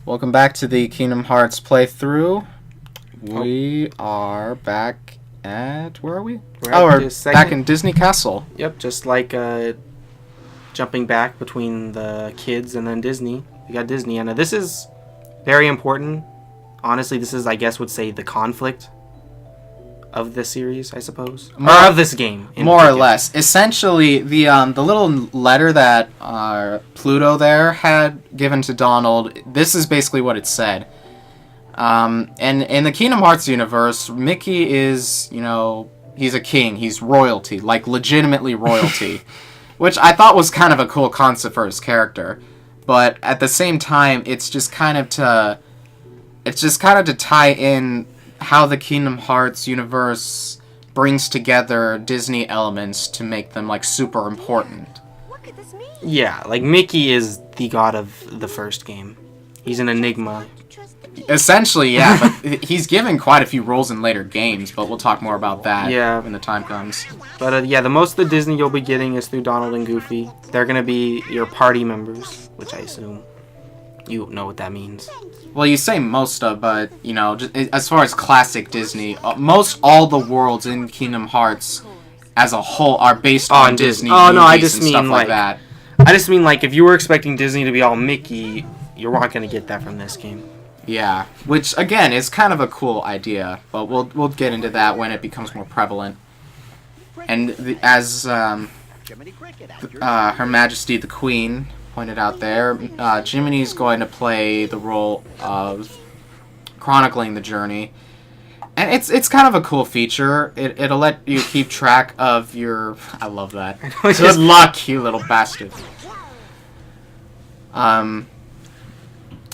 Welcome back to the Kingdom Hearts playthrough. We are back at... Where are we? We're back in Disney Castle. Yep, just like jumping back between the kids and then Disney. We got Disney, and this is very important. Honestly, this is, I guess, would say the conflict of this series, I suppose, or of this game, more or less. Essentially, the little letter that Pluto there had given to Donald. This is basically what it said. And in the Kingdom Hearts universe, Mickey is, he's a king. He's royalty, like legitimately royalty, which I thought was kind of a cool concept for his character. But at the same time, it's just kind of to tie in how the Kingdom Hearts universe brings together Disney elements to make them like super important. What could this mean? Yeah, like Mickey is the god of the first game. He's an enigma. Essentially, yeah, but he's given quite a few roles in later games, but we'll talk more about that when the time comes. But the most of the Disney you'll be getting is through Donald and Goofy. They're going to be your party members, which I assume you know what that means. Well, you say most of, but, just, as far as classic Disney, most all the worlds in Kingdom Hearts as a whole are based on Disney movies I just and mean stuff like that. I just mean, like, if you were expecting Disney to be all Mickey, you're not going to get that from this game. Yeah, which, again, is kind of a cool idea, but we'll get into that when it becomes more prevalent. And as Her Majesty the Queen pointed out there, Jiminy's going to play the role of chronicling the journey, and it's kind of a cool feature. It'll let you keep track of your... I love that. Good luck, you little bastard.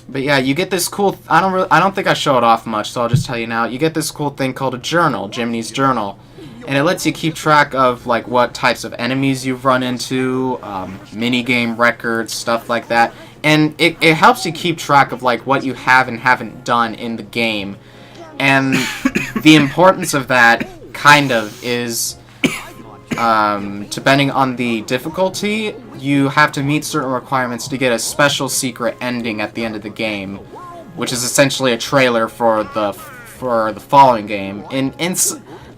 But yeah, you get this cool... I don't think I show it off much, so I'll just tell you now. You get this cool thing called a journal, Jiminy's journal. And it lets you keep track of, like, what types of enemies you've run into, minigame records, stuff like that. And it helps you keep track of, like, what you have and haven't done in the game. And the importance of that, kind of, is... depending on the difficulty, you have to meet certain requirements to get a special secret ending at the end of the game, which is essentially a trailer for the following game.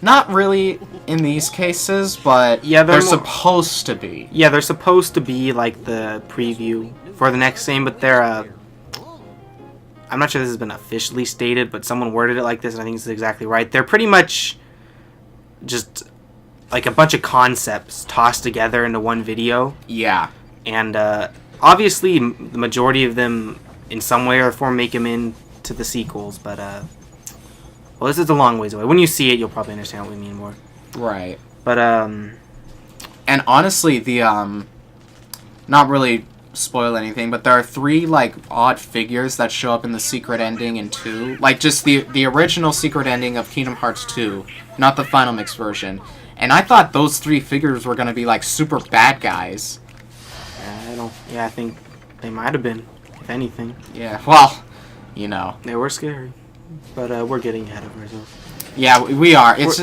Not really in these cases, but yeah, they're supposed to be. Yeah, they're supposed to be like the preview for the next game, but they're I'm not sure this has been officially stated, but someone worded it like this, and I think this is exactly right. They're pretty much just like a bunch of concepts tossed together into one video. Yeah. And obviously the majority of them in some way or form make them into the sequels, but well, this is a long ways away. When you see it, you'll probably understand what we mean more. Right. But and honestly, the not really spoil anything, but there are 3 like odd figures that show up in the secret ending in 2. Like just the original secret ending of Kingdom Hearts 2, not the final mix version. And I thought those 3 figures were gonna be like super bad guys. I think they might have been, if anything. Yeah. Well, they were scary, but we're getting ahead of ourselves. Yeah, we are. It's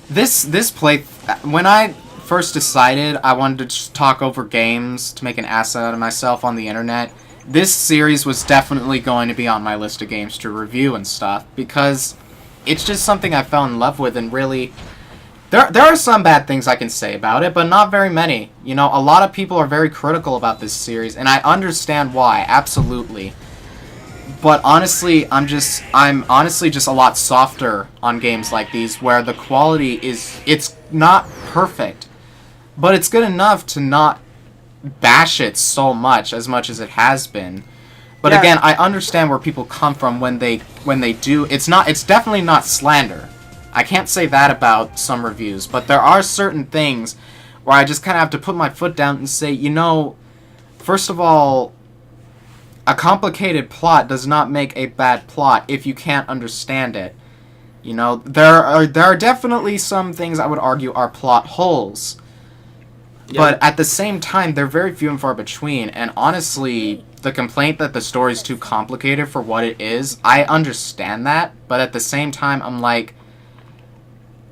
this play. When I first decided I wanted to just talk over games to make an ass out of myself on the internet, this series was definitely going to be on my list of games to review and stuff, because it's just something I fell in love with, and really... There are some bad things I can say about it, but not very many. A lot of people are very critical about this series, and I understand why, absolutely. But honestly, I'm honestly just a lot softer on games like these, where the quality it's not perfect, but it's good enough to not bash it so much as it has been. But again, I understand where people come from when they do. It's definitely not slander. I can't say that about some reviews, but there are certain things where I just kind of have to put my foot down and say, first of all, a complicated plot does not make a bad plot if you can't understand it. There are definitely some things I would argue are plot holes. Yeah. But at the same time, they're very few and far between, and honestly, the complaint that the story's too complicated for what it is, I understand that, but at the same time, I'm like...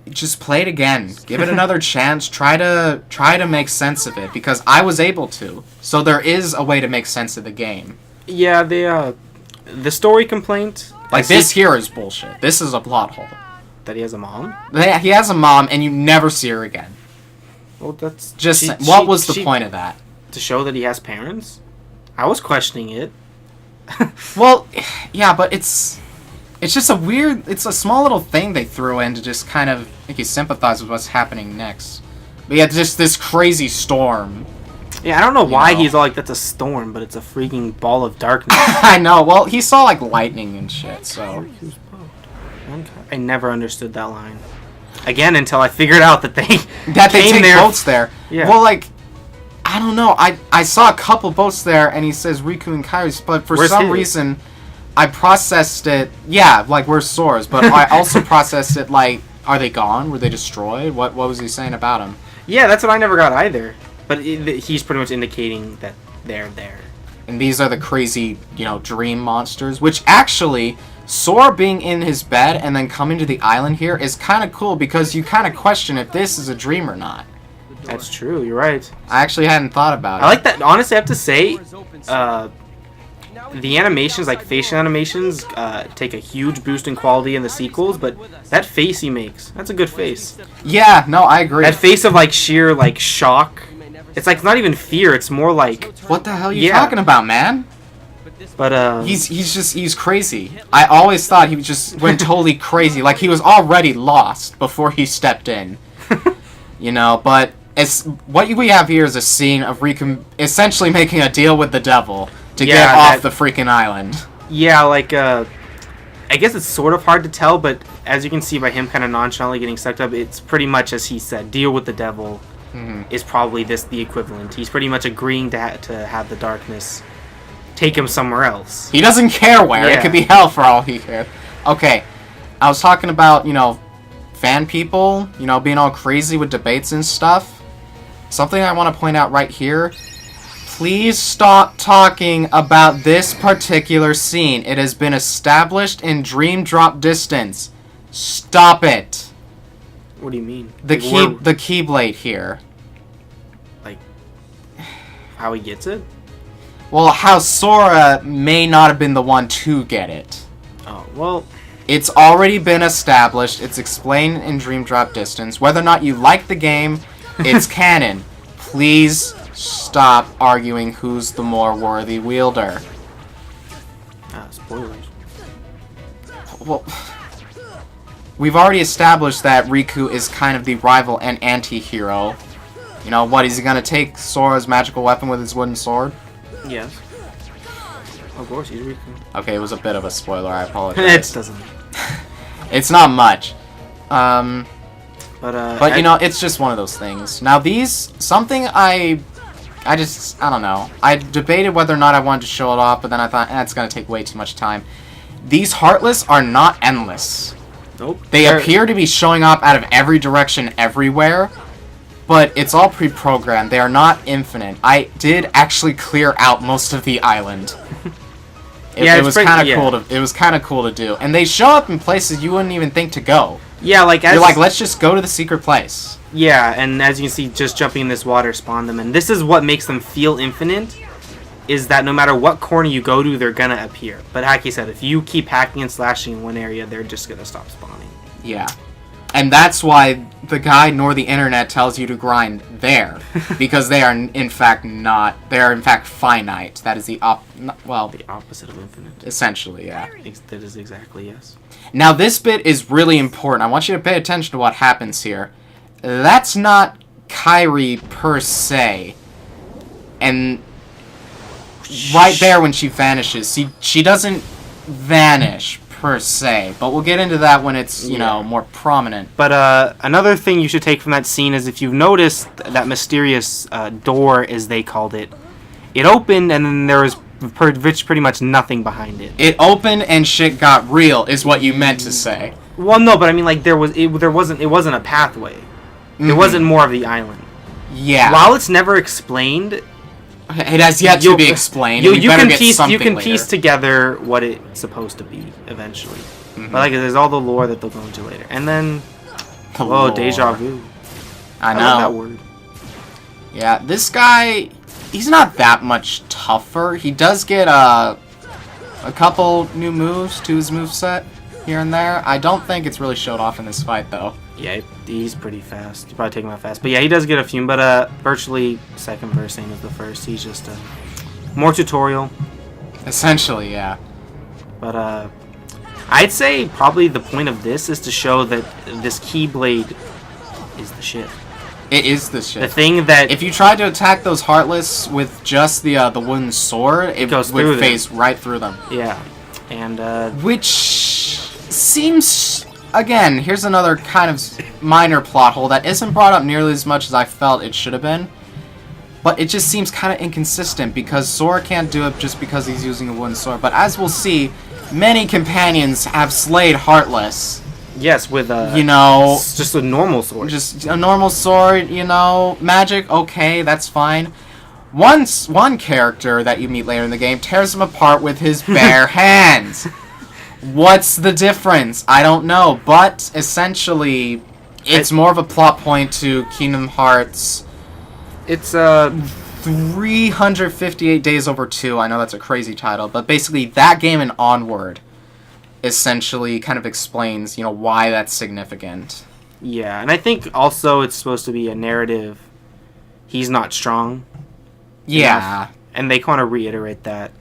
Just play it again. Give it another chance. Try to make sense of it, because I was able to. So there is a way to make sense of the game. Yeah, the story complaint. Like, this here is bullshit. This is a plot hole. That he has a mom? He has a mom, and you never see her again. Well, that's... What was the point of that? To show that he has parents? I was questioning it. Well, yeah, but it's just a weird... It's a small little thing they threw in to just kind of make you sympathize with what's happening next. But yeah, just this crazy storm. Yeah, I don't know why he's all like, that's a storm, but it's a freaking ball of darkness. I know. Well, he saw, like, lightning and shit, so... I never understood that line. Again, until I figured out that they take boats there. Yeah. Well, like, I don't know. I saw a couple boats there, and he says Riku and Kairi's, but for some reason, I processed it... Yeah, like, where's Sora's? But I also processed it, like, are they gone? Were they destroyed? What was he saying about them? Yeah, that's what I never got either. But he's pretty much indicating that they're there. And these are the crazy, dream monsters, which actually... Sora being in his bed and then coming to the island here is kind of cool because you kind of question if this is a dream or not. That's true, you're right. I actually hadn't thought about it. I like that. Honestly, I have to say, the animations, like facial animations, take a huge boost in quality in the sequels, but that face he makes, that's a good face. Yeah, no, I agree. That face of, like, sheer, like, shock. It's, like, not even fear, it's more like... What the hell are you talking about, man? But, he's crazy. I always thought he just went totally crazy. Like, he was already lost before he stepped in. But what we have here is a scene of Riku essentially making a deal with the devil to get off the freaking island. Yeah, like, I guess it's sort of hard to tell, but as you can see by him kind of nonchalantly getting sucked up, it's pretty much as he said, deal with the devil is probably the equivalent. He's pretty much agreeing to have the darkness take him somewhere else. He doesn't care where. Yeah. It could be hell for all he cares. Okay, I was talking about, fan people, being all crazy with debates and stuff. Something I want to point out right here. Please stop talking about this particular scene. It has been established in Dream Drop Distance. Stop it. What do you mean? The Keyblade here. Like, how he gets it? Well, how Sora may not have been the one to get it. Oh, well... It's already been established. It's explained in Dream Drop Distance. Whether or not you like the game, it's canon. Please stop arguing who's the more worthy wielder. Spoilers. Well, we've already established that Riku is kind of the rival and anti-hero. What, is he gonna take Sora's magical weapon with his wooden sword? Yes. Of course, he's Riku. Okay, it was a bit of a spoiler, I apologize. It doesn't. It's not much. But it's just one of those things. Now something I don't know. I debated whether or not I wanted to show it off, but then I thought, it's gonna take way too much time. These Heartless are not endless. Nope. They appear to be showing up out of every direction everywhere, but it's all pre-programmed. They are not infinite. I did actually clear out most of the island. It was kind of cool to. It was kind of cool to do, and they show up in places you wouldn't even think to go. Yeah, like you're like, let's just go to the secret place. Yeah, and as you can see, just jumping in this water spawned them, and this is what makes them feel infinite. Is that no matter what corner you go to, they're gonna appear. But like you said, if you keep hacking and slashing in one area, they're just gonna stop spawning. Yeah. And that's why the guide nor the internet tells you to grind there. Because they are in fact not. They are in fact finite. That is the the opposite of infinite. Essentially, yeah. That is exactly, yes. Now this bit is really important. I want you to pay attention to what happens here. That's not Kairi per se. And right there when she vanishes, she doesn't vanish per se, but we'll get into that when it's more prominent. But another thing you should take from that scene is if you've noticed that mysterious door, as they called it, it opened and then there was pretty much nothing behind it. It opened and shit got real, is what you meant to say. Well, no, but I mean, like it wasn't a pathway. It wasn't more of the island. Yeah. While it's never explained. It has yet to be explained. You can piece together what it's supposed to be eventually. But like, there's all the lore that they'll go into later, and then deja vu. I know love that word. Yeah, this guy, he's not that much tougher. He does get a couple new moves to his moveset here and there. I don't think it's really showed off in this fight, though. Yeah, he's pretty fast. You probably take him out fast. But yeah, he does get a few, but virtually second verse, same as the first. He's just more tutorial. Essentially, yeah. But I'd say probably the point of this is to show that this Keyblade is the shit. It is the shit. The thing that... If you tried to attack those Heartless with just the wooden sword, it goes would through phase right through them. Yeah. And, which seems... Again, here's another kind of minor plot hole that isn't brought up nearly as much as I felt it should have been. But it just seems kind of inconsistent because Sora can't do it just because he's using a wooden sword. But as we'll see, many companions have slayed Heartless. Yes, with you know, just a normal sword. Just a normal sword, you know, magic, okay, that's fine. One character that you meet later in the game tears him apart with his bare hands. What's the difference? I don't know, but essentially, it's more of a plot point to Kingdom Hearts. It's 358 Days Over 2. I know that's a crazy title, but basically that game and onward essentially kind of explains, you know, why that's significant. Yeah, and I think also it's supposed to be a narrative. He's not strong. Yeah. Enough, and they kind of reiterate that.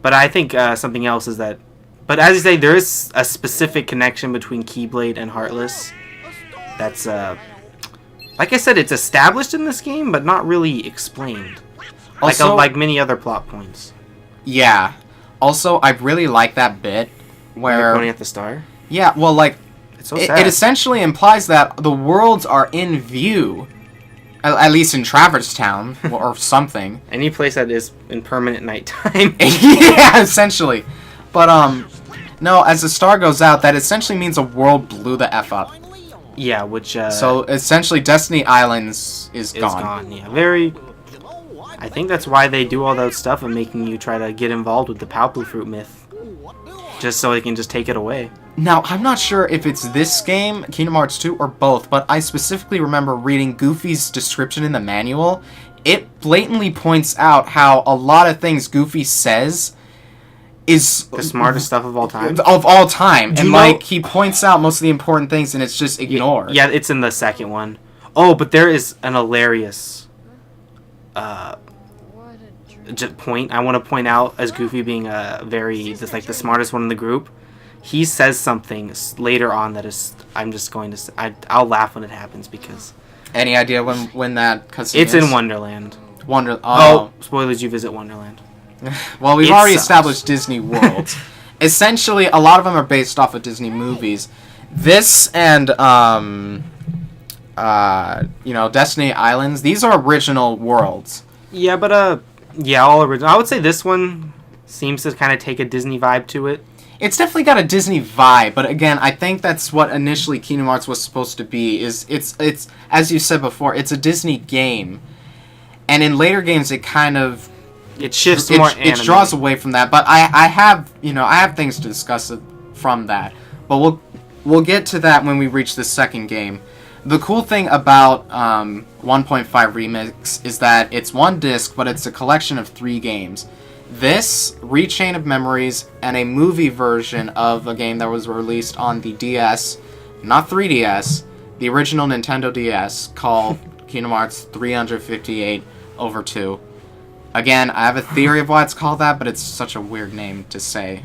But I think something else is that... But as you say, there is a specific connection between Keyblade and Heartless. That's, like I said, it's established in this game, but not really explained. Also, like many other plot points. Yeah. Also, I really like that bit where... pointing at the star? Yeah, well, like... It's so sad. It essentially implies that the worlds are in view. At least in Traverse Town, or something. Any place that is in permanent nighttime. Yeah, essentially. But, no, as the star goes out, that essentially means a world blew the F up. Yeah, which, So, essentially, Destiny Islands is gone. It's gone, yeah. Very... I think that's why they do all that stuff of making you try to get involved with the Palpu Fruit myth. Just so they can just take it away. Now, I'm not sure if it's this game, Kingdom Hearts 2, or both, but I specifically remember reading Goofy's description in the manual. It blatantly points out how a lot of things Goofy says is... the smartest stuff of all time? Of all time. And, like, he points out most of the important things, and it's just ignored. Yeah, it's in the second one. Oh, but there is an hilarious... point I want to point out as Goofy being just like the smartest one in the group. He says something later on that is I'm just going to I'll laugh when it happens because any idea when that cutscene it's in Wonderland. Oh, spoilers, you visit Wonderland. Well, we've already established Disney World. Essentially, a lot of them are based off of Disney movies. This and you know, Destiny Islands, these are original worlds. Yeah, but yeah, all original. I would say this one seems to kind of take a Disney vibe to it. It's definitely got a Disney vibe, but again, I think that's what initially Kingdom Hearts was supposed to be. It's as you said before, it's a Disney game, and in later games, it kind of shifts more. It draws away from that. But I have things to discuss from that, but we'll get to that when we reach the second game. The cool thing about 1.5 Remix is that it's one disc, but it's a collection of 3 games. This, Rechain of Memories, and a movie version of a game that was released on the DS, not 3DS, the original Nintendo DS, called Kingdom Hearts 358 over 2. Again, I have a theory of why it's called that, but it's such a weird name to say.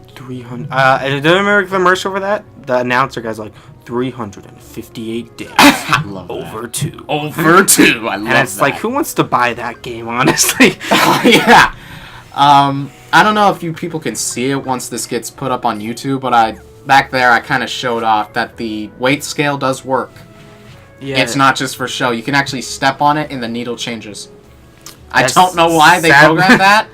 300. And do you remember the commercial for that? The announcer guy's like 358 days I love over that. 2. Over 2. I love that. And it's like, who wants to buy that game? Honestly. Yeah. I don't know if you people can see it once this gets put up on YouTube, but back there I kind of showed off that the weight scale does work. Yeah. It's not just for show. You can actually step on it and the needle changes. I don't know why they programmed that,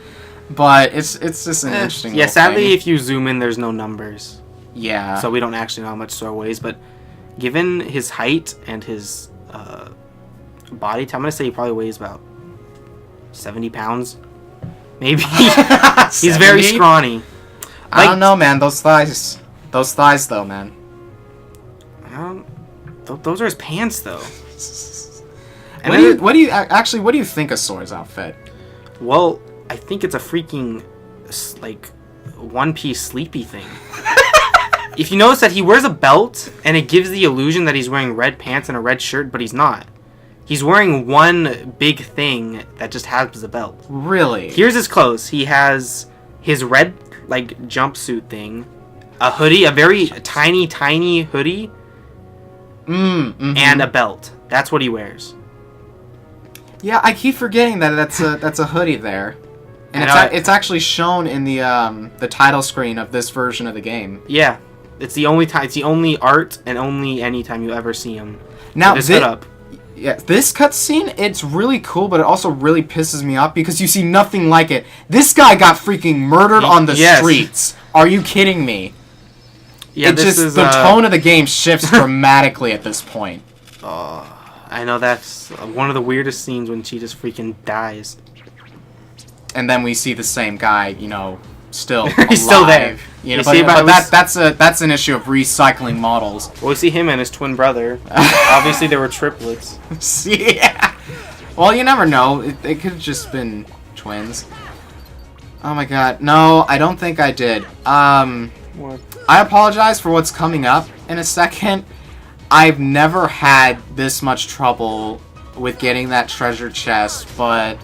but it's just an interesting. Yeah, sadly, thing. if you zoom in, there's no numbers. Yeah. So we don't actually know how much Sora weighs, but given his height and his body type, I'm gonna say he probably weighs about 70 pounds. Maybe. He's very scrawny. I don't know, man. Those thighs, though, man. Those are his pants, though. What do you think of Sora's outfit? Well, I think it's a freaking like one-piece sleepy thing. If you notice that he wears a belt, and it gives the illusion that he's wearing red pants and a red shirt, but he's not. He's wearing one big thing that just has a belt. Really? Here's his clothes. He has his red, like, jumpsuit thing, a hoodie, a very tiny, tiny hoodie, and a belt. That's what he wears. Yeah, I keep forgetting that that's a hoodie there. And it's actually shown in the title screen of this version of the game. Yeah. It's the only time. It's the only art, and only any time you ever see him. Now this cutscene, it's really cool, but it also really pisses me off because you see nothing like it. This guy got freaking murdered on the streets. Are you kidding me? Yeah, the tone of the game shifts dramatically at this point. I know that's one of the weirdest scenes when she just freaking dies. And then we see the same guy, you know, still he's alive. Still there. You know, but that's an issue of recycling models. Well, we see him and his twin brother. Obviously, they were triplets. Yeah. Well, you never know. It could have just been twins. Oh my god. No, I don't think I did. What? I apologize for what's coming up in a second. I've never had this much trouble with getting that treasure chest, but...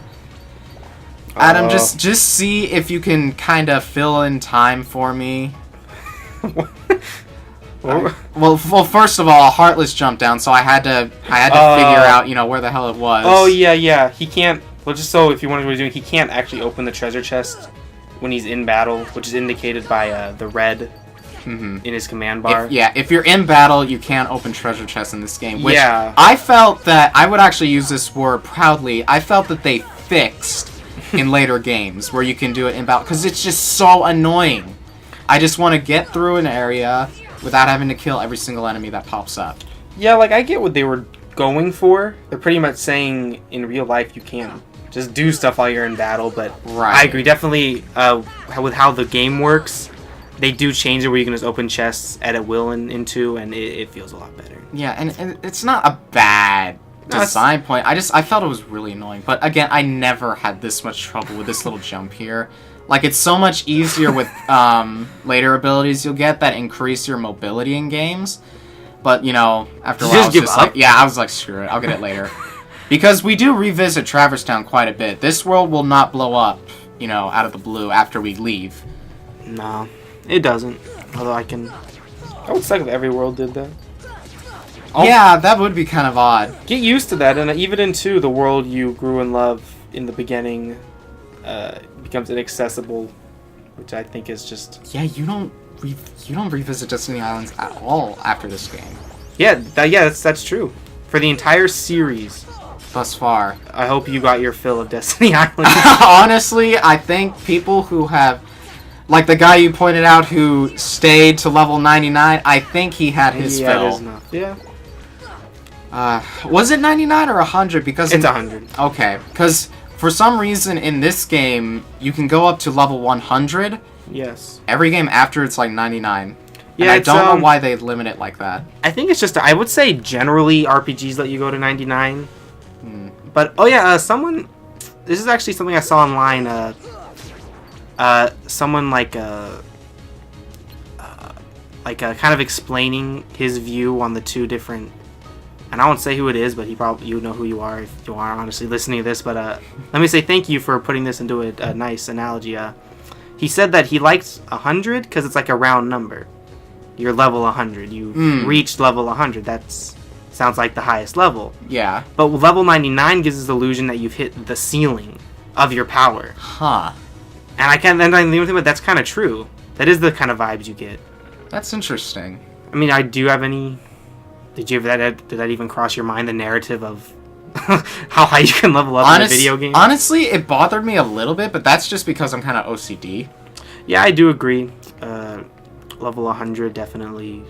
Adam, just see if you can kind of fill in time for me. Well, first of all, Heartless jumped down, so I had to figure out, you know, where the hell it was. Oh yeah. He can't. Well, just so if you wonder what he's doing, he can't actually open the treasure chest when he's in battle, which is indicated by the red in his command bar. If you're in battle, you can't open treasure chests in this game. Which yeah. I felt that I would actually use this word proudly. I felt that they fixed in later games where you can do it in battle, because it's just so annoying. I just want to get through an area without having to kill every single enemy that pops up. Yeah, like, I get what they were going for. They're pretty much saying in real life you can't just do stuff while you're in battle, but I agree. Definitely, with how the game works, they do change it where you can just open chests at will into, and it feels a lot better. Yeah, and it's not a bad design point. I felt it was really annoying. But again, I never had this much trouble with this little jump here. Like, it's so much easier with later abilities you'll get that increase your mobility in games. But, you know, after a while, I was like, screw it, I'll get it later. Because we do revisit Traverse Town quite a bit. This world will not blow up, you know, out of the blue after we leave. No, it doesn't. Although I would suck if every world did that. Yeah, that would be kind of odd. Get used to that, and even in 2, the world you grew in love in the beginning becomes inaccessible, which I think is just... Yeah, you don't revisit Destiny Islands at all after this game. Yeah, that's true. For the entire series. Thus far. I hope you got your fill of Destiny Islands. Honestly, I think people who have... Like the guy you pointed out who stayed to level 99, I think he had his fill. It is enough. Yeah. Was it 99 or 100? Because it's 100. Okay, because for some reason in this game you can go up to level 100. Yes. Every game after it's like 99. Yeah, and I don't know why they limit it like that. I think it's just I would say generally RPGs let you go to 99. But someone. This is actually something I saw online. Someone kind of explaining his view on the two different, and I won't say who it is, but you know who you are if you are honestly listening to this. But let me say thank you for putting this into a nice analogy. He said that he likes 100 because it's like a round number. You're level 100. You reached level 100. Sounds like the highest level. Yeah. But level 99 gives this illusion that you've hit the ceiling of your power. Huh. And the only thing, but that's kind of true. That is the kind of vibes you get. That's interesting. I mean, do you have any? Did that even cross your mind? The narrative of how high you can level up in a video game? Honestly, it bothered me a little bit, but that's just because I'm kind of OCD. Yeah, I do agree. Level 100 definitely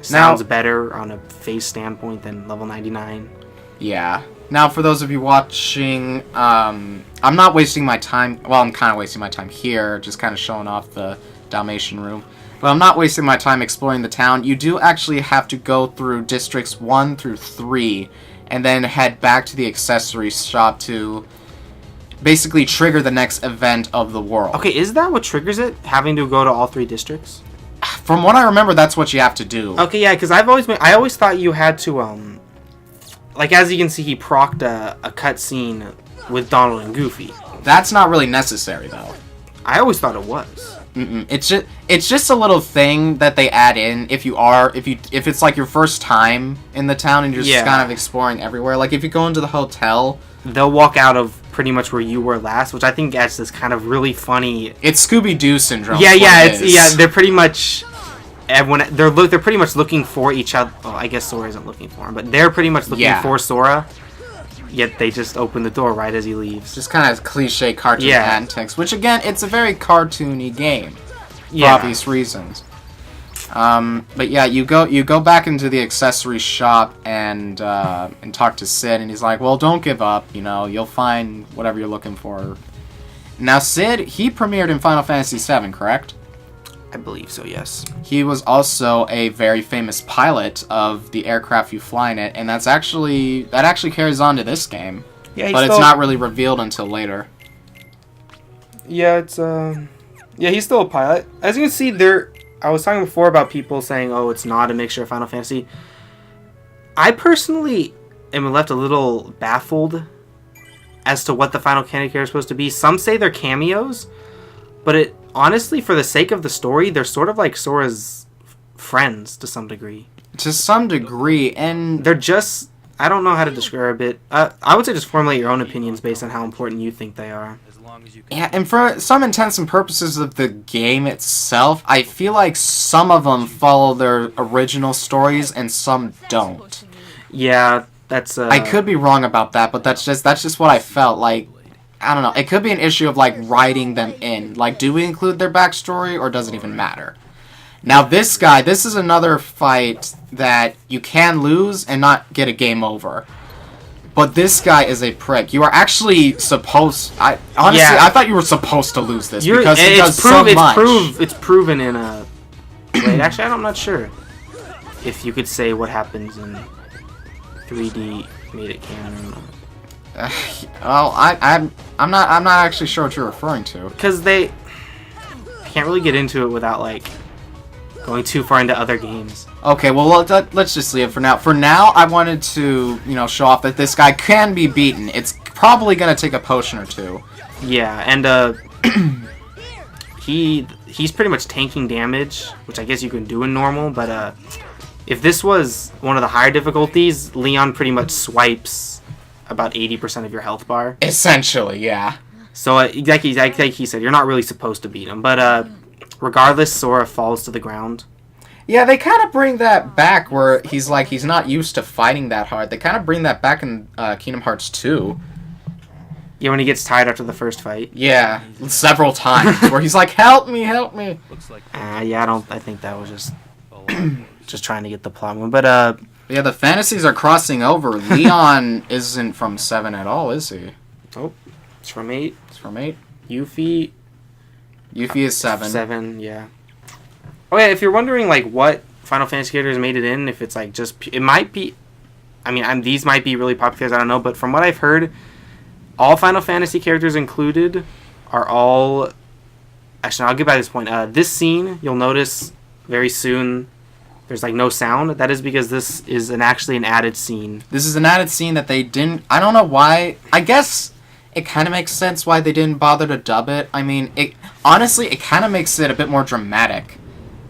sounds better on a face standpoint than level 99. Yeah. Now, for those of you watching, I'm not wasting my time. Well, I'm kind of wasting my time here, just kind of showing off the Dalmatian room. But I'm not wasting my time exploring the town. You do actually have to go through districts 1 through 3, and then head back to the accessories shop to basically trigger the next event of the world. Okay, is that what triggers it? Having to go to all 3 districts? From what I remember, that's what you have to do. Okay, yeah, because I always thought you had to like, as you can see, he procced a cutscene with Donald and Goofy. That's not really necessary though. I always thought it was. It's just a little thing that they add in if it's like your first time in the town and you're just kind of exploring everywhere. Like if you go into the hotel, they'll walk out of pretty much where you were last, which I think adds this kind of really funny. It's Scooby-Doo syndrome. Yeah. They're pretty much everyone. They're pretty much looking for each other. Well, I guess Sora isn't looking for him, but they're pretty much looking for Sora. Yet they just open the door right as he leaves. Just kind of cliche cartoon antics, which again, it's a very cartoony game for obvious reasons. But yeah, you go back into the accessory shop and talk to Sid, and he's like, "Well, don't give up. You know, you'll find whatever you're looking for." Now, Sid, he premiered in Final Fantasy VII, correct? I believe so, yes. He was also a very famous pilot of the aircraft you fly in it, and that actually carries on to this game. Yeah, but it's not really revealed until later. Yeah, he's still a pilot. As you can see, I was talking before about people saying, "Oh, it's not a mixture of Final Fantasy." I personally am left a little baffled as to what the Final Fantasy character is supposed to be. Some say they're cameos, but honestly, for the sake of the story, they're sort of like Sora's friends to some degree. To some degree, and they're just... I don't know how to describe it. I would say just formulate your own opinions based on how important you think they are. Yeah, and for some intents and purposes of the game itself, I feel like some of them follow their original stories and some don't. Yeah, that's... I could be wrong about that, but that's just what I felt like. I don't know. It could be an issue of, like, writing them in. Like, do we include their backstory, or does it even matter? Now, this guy, this is another fight that you can lose and not get a game over. But this guy is a prick. You are actually supposed... I thought you were supposed to lose this because he does so much. It's proven in a... Wait, actually, I'm not sure if you could say what happens in 3D made it canon. Well, I'm not actually sure what you're referring to. Because I can't really get into it without, like, going too far into other games. Okay, well, let's just leave it for now. For now, I wanted to, show off that this guy can be beaten. It's probably gonna take a potion or two. Yeah, and he's pretty much tanking damage, which I guess you can do in normal, but if this was one of the higher difficulties, Leon pretty much swipes about 80% of your health bar. Essentially, yeah. So, like he said, you're not really supposed to beat him. But regardless, Sora falls to the ground. Yeah, they kind of bring that back where he's not used to fighting that hard. They kind of bring that back in Kingdom Hearts 2. Yeah, when he gets tired after the first fight. Yeah, several times where he's like, "Help me, help me." Yeah, I think that was just just trying to get the plot moving. But yeah, the fantasies are crossing over. Leon isn't from 7 at all, is he? Oh, it's from 8. It's from 8. Yuffie is 7. 7, yeah. Okay, if you're wondering, like, what Final Fantasy characters made it in, if it's, like, just... It might be... I mean, these might be really popular, I don't know, but from what I've heard, all Final Fantasy characters included are all... Actually, I'll get back to this point. This scene, you'll notice very soon... There's, like, no sound. That is because this is actually an added scene. This is an added scene that they didn't... I don't know why. I guess it kind of makes sense why they didn't bother to dub it. I mean, honestly, it kind of makes it a bit more dramatic.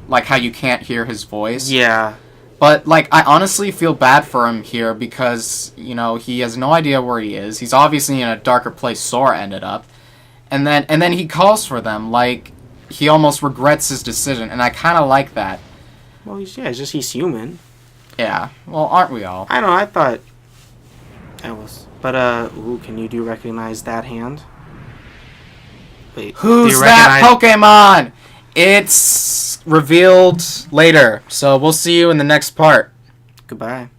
Like how you can't hear his voice. Yeah. But, like, I honestly feel bad for him here because, he has no idea where he is. He's obviously in a darker place Sora ended up. And then he calls for them. Like, he almost regrets his decision. And I kind of like that. Well, he's human. Yeah. Well, aren't we all? I don't know. I thought I was. But, can you recognize that hand? Wait. Who's that Pokemon? It's revealed later. So we'll see you in the next part. Goodbye.